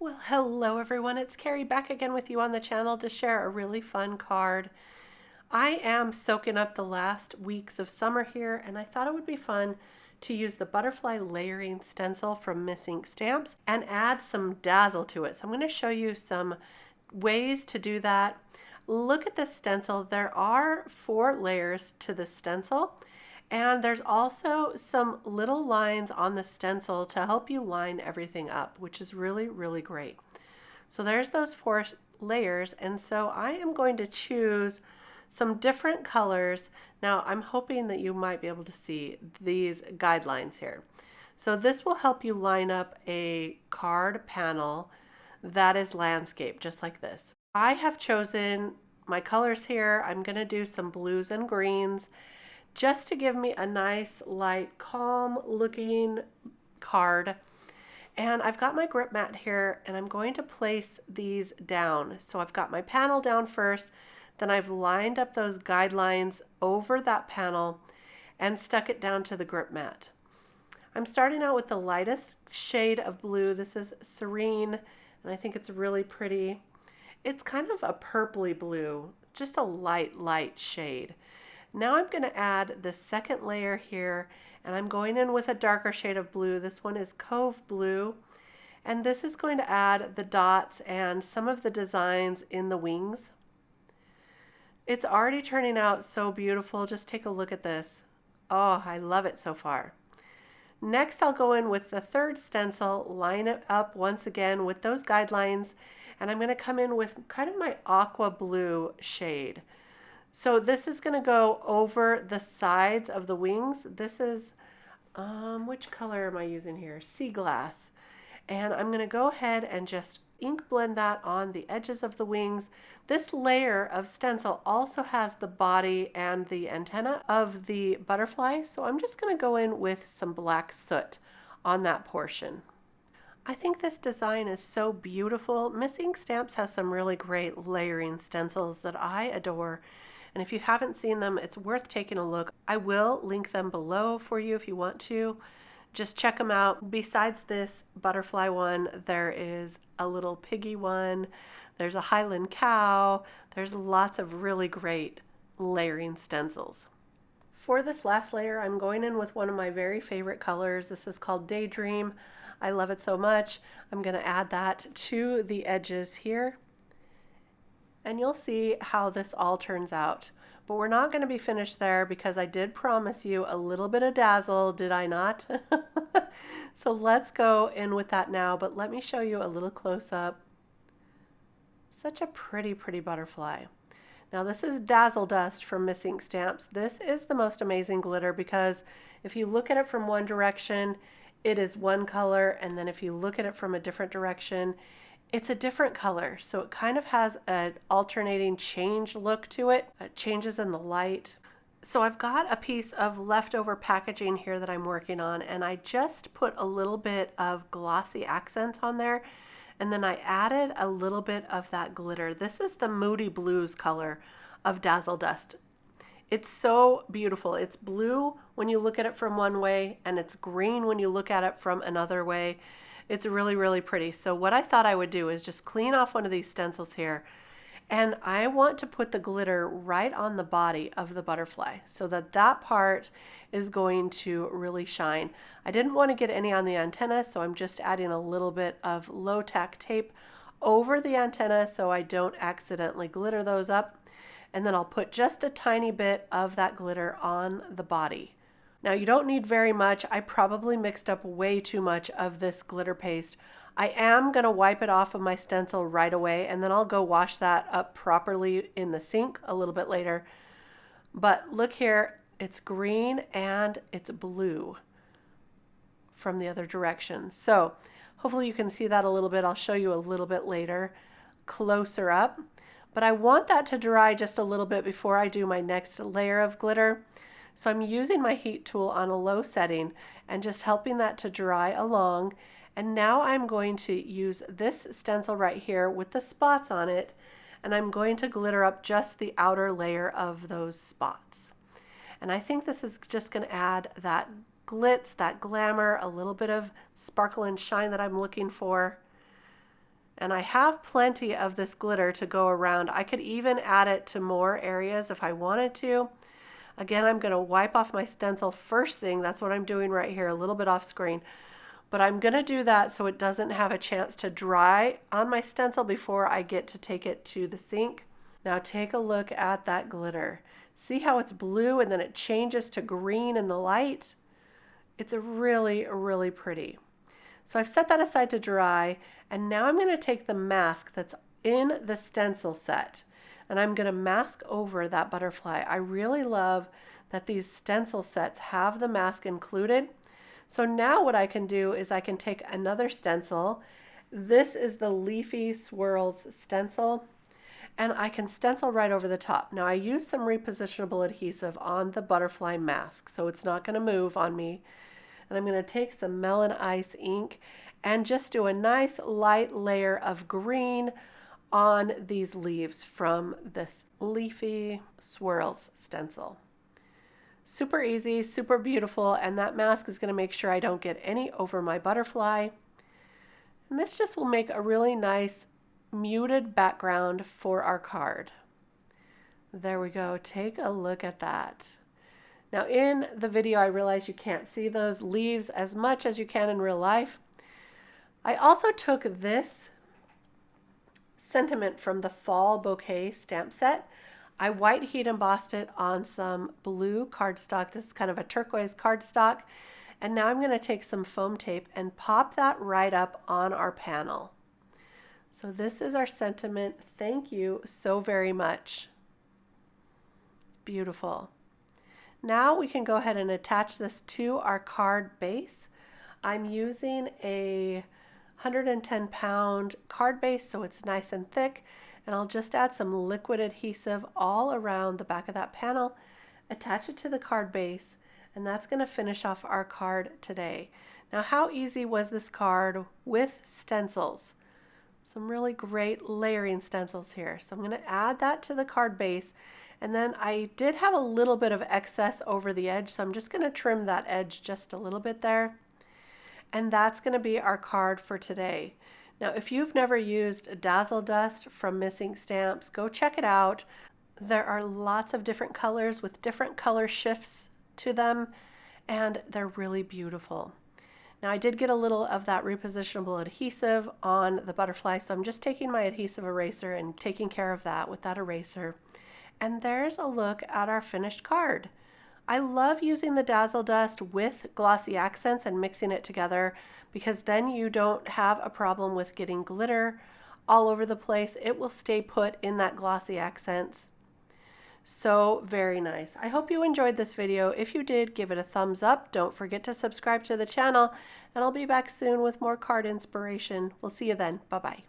Well, hello everyone, it's Kari back again with you on the channel to share a really fun card. I am soaking up the last weeks of summer here, and I thought it would be fun to use the Butterfly Layering Stencil from Miss Ink Stamps and add some Dazzle to it. So I'm going to show you some ways to do that. Look at this stencil. There are 4 layers to the stencil. And there's also some little lines on the stencil to help you line everything up, which is really, really great. So there's those 4 layers, and so I am going to choose some different colors. Now I'm hoping that you might be able to see these guidelines here. So this will help you line up a card panel that is landscape, just like this. I have chosen my colors here. I'm going to do some blues and greens, just to give me a nice, light, calm looking card. And I've got my grip mat here, and I'm going to place these down. So I've got my panel down first, then I've lined up those guidelines over that panel and stuck it down to the grip mat. I'm starting out with the lightest shade of blue. This is Serene, and I think it's really pretty. It's kind of a purpley blue, just a light, light shade. Now I'm going to add the second layer here, and I'm going in with a darker shade of blue. This one is Cove Blue, and this is going to add the dots and some of the designs in the wings. It's already turning out so beautiful. Just take a look at this. Oh, I love it so far. Next, I'll go in with the third stencil, line it up once again with those guidelines, and I'm going to come in with kind of my aqua blue shade. So this is going to go over the sides of the wings. This is, which color am I using here? Sea glass. And I'm going to go ahead and just ink blend that on the edges of the wings. This layer of stencil also has the body and the antenna of the butterfly. So I'm just going to go in with some black soot on that portion. I think this design is so beautiful. Miss Ink Stamps has some really great layering stencils that I adore. And if you haven't seen them, it's worth taking a look. I will link them below for you if you want to. Just check them out. Besides this butterfly one, there is a little piggy one. There's a Highland cow. There's lots of really great layering stencils. For this last layer, I'm going in with one of my very favorite colors. This is called Daydream. I love it so much. I'm going to add that to the edges here. And you'll see how this all turns out. But we're not going to be finished there because I did promise you a little bit of Dazzle, did I not? So let's go in with that now, but let me show you a little close-up. Such a pretty, pretty butterfly. Now this is Dazzle Dust from Miss Ink Stamps. This is the most amazing glitter because if you look at it from one direction, it is one color, and then if you look at it from a different direction, it's a different color. So it kind of has an alternating change look to it. It changes in the light. So I've got a piece of leftover packaging here that I'm working on, and I just put a little bit of glossy accents on there, and then I added a little bit of that glitter. This is the Moody Blues color of Dazzle Dust. It's so beautiful. It's blue when you look at it from one way, and it's green when you look at it from another way. It's really, really pretty. So what I thought I would do is just clean off one of these stencils here. And I want to put the glitter right on the body of the butterfly so that that part is going to really shine. I didn't want to get any on the antenna, so I'm just adding a little bit of low-tack tape over the antenna so I don't accidentally glitter those up. And then I'll put just a tiny bit of that glitter on the body. Now you don't need very much. I probably mixed up way too much of this glitter paste. I am going to wipe it off of my stencil right away, and then I'll go wash that up properly in the sink a little bit later. But look here, it's green and it's blue from the other direction. So hopefully you can see that a little bit. I'll show you a little bit later, closer up. But I want that to dry just a little bit before I do my next layer of glitter. So I'm using my heat tool on a low setting and just helping that to dry along. And now I'm going to use this stencil right here with the spots on it, and I'm going to glitter up just the outer layer of those spots. And I think this is just going to add that glitz, that glamour, a little bit of sparkle and shine that I'm looking for. And I have plenty of this glitter to go around. I could even add it to more areas if I wanted to. Again, I'm going to wipe off my stencil first thing. That's what I'm doing right here, a little bit off screen. But I'm going to do that so it doesn't have a chance to dry on my stencil before I get to take it to the sink. Now take a look at that glitter. See how it's blue and then it changes to green in the light? It's really, really pretty. So I've set that aside to dry, and now I'm going to take the mask that's in the stencil set and I'm going to mask over that butterfly. I really love that these stencil sets have the mask included. So now what I can do is I can take another stencil. This is the Leafy Swirls stencil, and I can stencil right over the top. Now I use some repositionable adhesive on the butterfly mask, so it's not going to move on me. And I'm going to take some Melon Ice ink and just do a nice light layer of green on these leaves from this Leafy Swirls stencil. Super easy, super beautiful, and that mask is going to make sure I don't get any over my butterfly. And this just will make a really nice muted background for our card. There we go. Take a look at that. Now in the video, I realize you can't see those leaves as much as you can in real life. I also took this sentiment from the Fall Bouquet stamp set. I white heat embossed it on some blue cardstock. This is kind of a turquoise cardstock. And now I'm going to take some foam tape and pop that right up on our panel. So this is our sentiment. Thank you so very much. Beautiful. Now we can go ahead and attach this to our card base. I'm using a 110-pound card base, so it's nice and thick, and I'll just add some liquid adhesive all around the back of that panel, attach it to the card base, and that's going to finish off our card today. Now, how easy was this card with stencils? Some really great layering stencils here. So I'm going to add that to the card base. And then I did have a little bit of excess over the edge, so I'm just going to trim that edge just a little bit there. And that's going to be our card for today. Now, if you've never used Dazzle Dust from Missing Stamps, go check it out. There are lots of different colors with different color shifts to them, and they're really beautiful. Now, I did get a little of that repositionable adhesive on the butterfly, so I'm just taking my adhesive eraser and taking care of that with that eraser. And there's a look at our finished card. I love using the Dazzle Dust with glossy accents and mixing it together because then you don't have a problem with getting glitter all over the place. It will stay put in that glossy accents. So very nice. I hope you enjoyed this video. If you did, give it a thumbs up. Don't forget to subscribe to the channel, and I'll be back soon with more card inspiration. We'll see you then. Bye-bye.